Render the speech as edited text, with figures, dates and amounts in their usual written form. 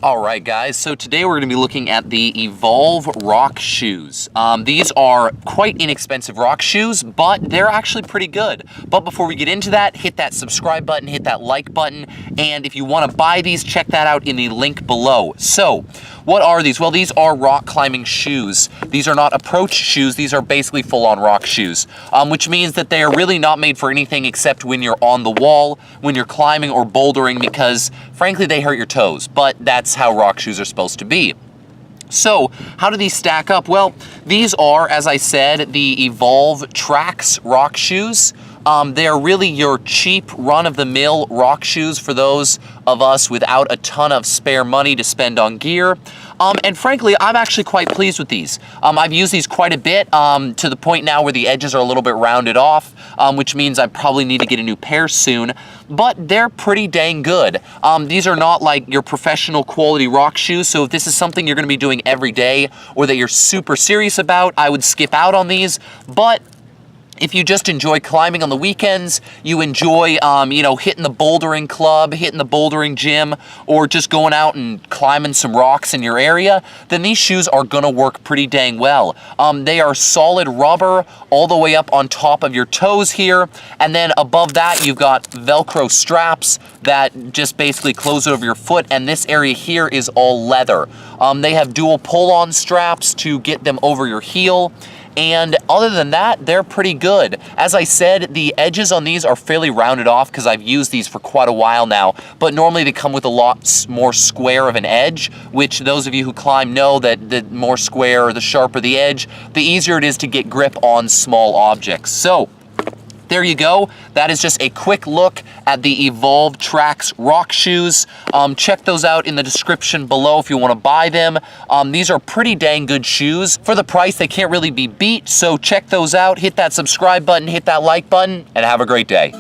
Alright guys, so today we're going to be looking at the Evolve rock shoes. These are quite inexpensive rock shoes, but they're actually pretty good. But before we get into that, hit that subscribe button, hit that like button, and if you want to buy these, check that out in the link below. So, what are these? Well, these are rock climbing shoes. These are not approach shoes, these are basically full-on rock shoes, which means that they are really not made for anything except when you're on the wall, when you're climbing or bouldering, because frankly they hurt your toes, but that's how rock shoes are supposed to be. So, how do these stack up? Well, these are, as I said, the Evolve Trax rock shoes. They're really your cheap, run-of-the-mill rock shoes for those of us without a ton of spare money to spend on gear. And frankly, I'm actually quite pleased with these. I've used these quite a bit, to the point now where the edges are a little bit rounded off, which means I probably need to get a new pair soon, but they're pretty dang good. These are not like your professional quality rock shoes, so if this is something you're going to be doing every day or that you're super serious about, I would skip out on these, but if you just enjoy climbing on the weekends, you enjoy, hitting the bouldering club, hitting the bouldering gym, or just going out and climbing some rocks in your area, then these shoes are gonna work pretty dang well. They are solid rubber all the way up on top of your toes here, and then above that you've got Velcro straps that just basically close over your foot, and this area here is all leather. They have dual pull-on straps to get them over your heel. And other than that, they're pretty good. As I said, the edges on these are fairly rounded off because I've used these for quite a while now, but normally they come with a lot more square of an edge, which those of you who climb know that the more square or the sharper the edge, the easier it is to get grip on small objects. So, there you go. That is just a quick look at the Evolve Trax rock shoes. Check those out in the description below if you want to buy them. These are pretty dang good shoes. For the price, they can't really be beat, so check those out. Hit that subscribe button, hit that like button, and have a great day.